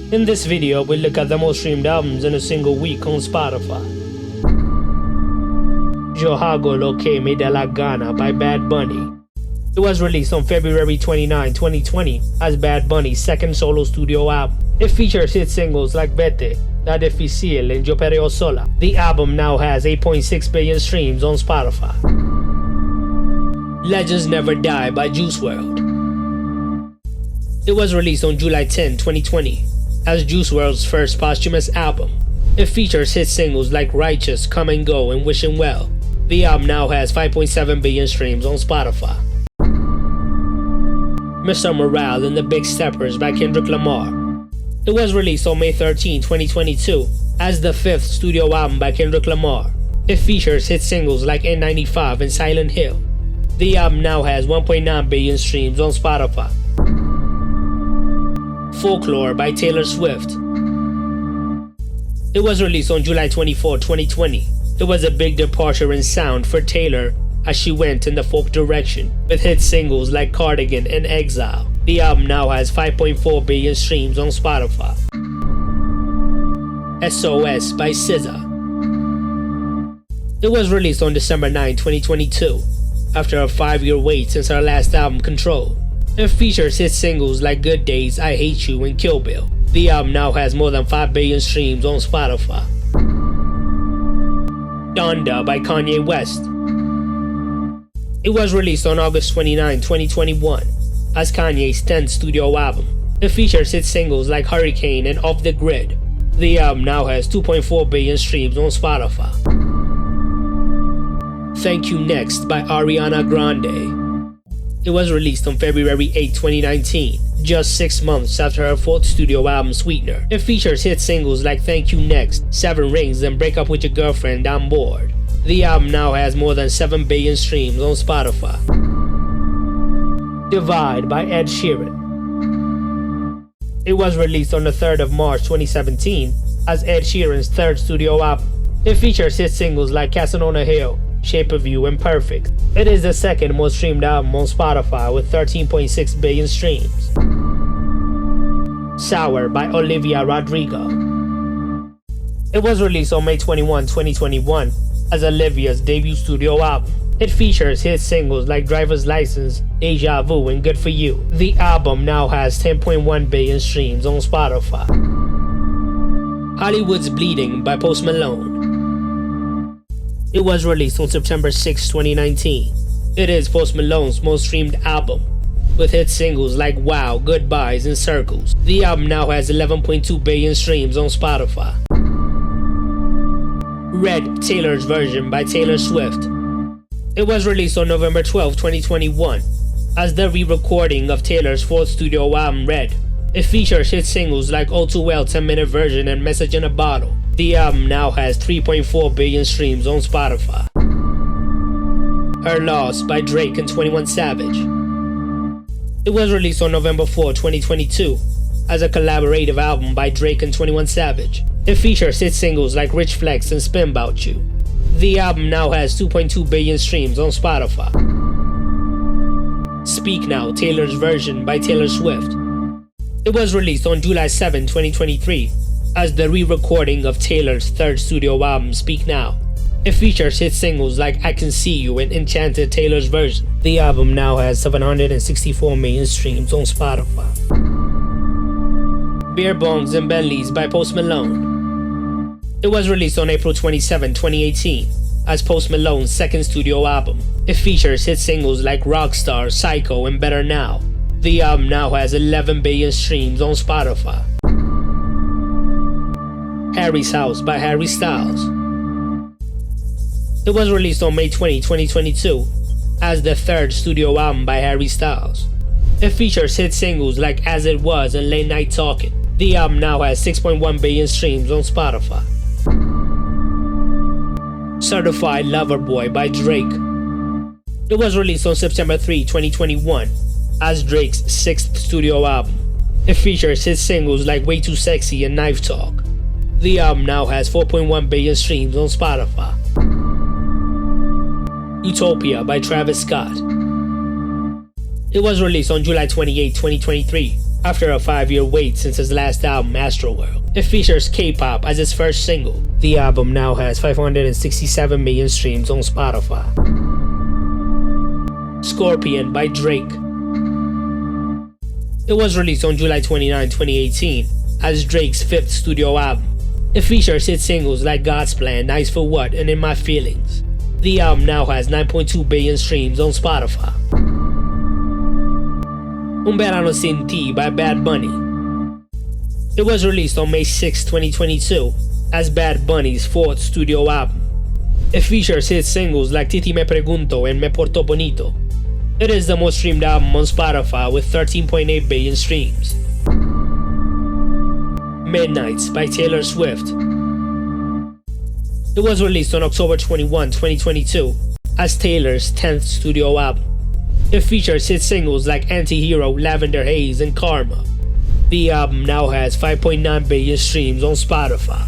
In this video, we look at the most streamed albums in a single week on Spotify. Yo Hago Lo Que Me Da La Gana by Bad Bunny. It was released on February 29, 2020 as Bad Bunny's second solo studio album. It features hit singles like Vete, La Difícil, and Yo Perreo Sola. The album now has 8.6 billion streams on Spotify. Legends Never Die by Juice WRLD. It was released on July 10, 2020 as Juice WRLD's first posthumous album. It features hit singles like Righteous, Come and Go, and Wishing Well. The album now has 5.7 billion streams on Spotify. Mr. Morale and the Big Steppers by Kendrick Lamar. It was released on May 13, 2022 as the fifth studio album by Kendrick Lamar. It features hit singles like N95 and Silent Hill. The album now has 1.9 billion streams on Spotify. Folklore by Taylor Swift. It was released on July 24, 2020. It was a big departure in sound for Taylor as she went in the folk direction with hit singles like Cardigan and Exile. The album now has 5.4 billion streams on Spotify. SOS by SZA. It was released on December 9, 2022 after a 5-year wait since her last album, Control. It features hit singles like Good Days, I Hate You, and Kill Bill. The album now has more than 5 billion streams on Spotify. Donda by Kanye West. It was released on August 29, 2021 as Kanye's 10th studio album. It features hit singles like Hurricane and Off the Grid. The album now has 2.4 billion streams on Spotify. Thank You Next by Ariana Grande. It was released on February 8, 2019, just 6 months after her 4th studio album, Sweetener. It features hit singles like Thank You Next, 7 Rings, and Break Up With Your Girlfriend, I'm Bored. The album now has more than 7 billion streams on Spotify. Divide by Ed Sheeran. It was released on the 3rd of March 2017 as Ed Sheeran's 3rd studio album. It features hit singles like Castle on a Hill, Shape of You, and Perfect. It is the second most streamed album on Spotify with 13.6 billion streams. Sour by Olivia Rodrigo. It was released on May 21, 2021 as Olivia's debut studio album. It features hit singles like Driver's License, Deja Vu, and Good For You. The album now has 10.1 billion streams on Spotify. Hollywood's Bleeding by Post Malone. It was released on September 6, 2019. It is Post Malone's most streamed album, with hit singles like Wow, Goodbyes, and Circles. The album now has 11.2 billion streams on Spotify. Red, Taylor's Version by Taylor Swift. It was released on November 12, 2021 as the re-recording of Taylor's 4th studio album, Red. It features hit singles like All Too Well, 10-Minute Version, and Message in a Bottle. The album now has 3.4 billion streams on Spotify. Her Loss by Drake and 21 Savage. It was released on November 4, 2022 as a collaborative album by Drake and 21 Savage. It features hit singles like Rich Flex and Spin 'Bout You. The album now has 2.2 billion streams on Spotify. Speak Now, Taylor's Version by Taylor Swift. It was released on July 7, 2023 as the re-recording of Taylor's 3rd studio album, Speak Now. It features hit singles like I Can See You and Enchanted, Taylor's Version. The album now has 764 million streams on Spotify. Beer Bongs and Bentleys by Post Malone. It was released on April 27, 2018 as Post Malone's 2nd studio album. It features hit singles like Rockstar, Psycho, and Better Now. The album now has 11 billion streams on Spotify. Harry's House by Harry Styles. It was released on May 20, 2022 as the 3rd studio album by Harry Styles. It features hit singles like As It Was and Late Night Talking. The album now has 6.1 billion streams on Spotify. Certified Lover Boy by Drake. It was released on September 3, 2021 as Drake's 6th studio album. It features hit singles like Way Too Sexy and Knife Talk. The album now has 4.1 billion streams on Spotify. Utopia by Travis Scott. It was released on July 28, 2023 after a 5-year wait since his last album, Astroworld. It features K-pop as its first single. The album now has 567 million streams on Spotify. Scorpion by Drake. It was released on July 29, 2018, as Drake's 5th studio album. It features hit singles like God's Plan, Nice for What, and In My Feelings. The album now has 9.2 billion streams on Spotify. Un Verano Sin Ti by Bad Bunny. It was released on May 6, 2022, as Bad Bunny's 4th studio album. It features hit singles like Titi Me Pregunto and Me Porto Bonito. It is the most streamed album on Spotify with 13.8 billion streams. Midnights by Taylor Swift. It was released on October 21, 2022, as Taylor's 10th studio album. It features hit singles like Anti-Hero, Lavender Haze, and Karma. The album now has 5.9 billion streams on Spotify.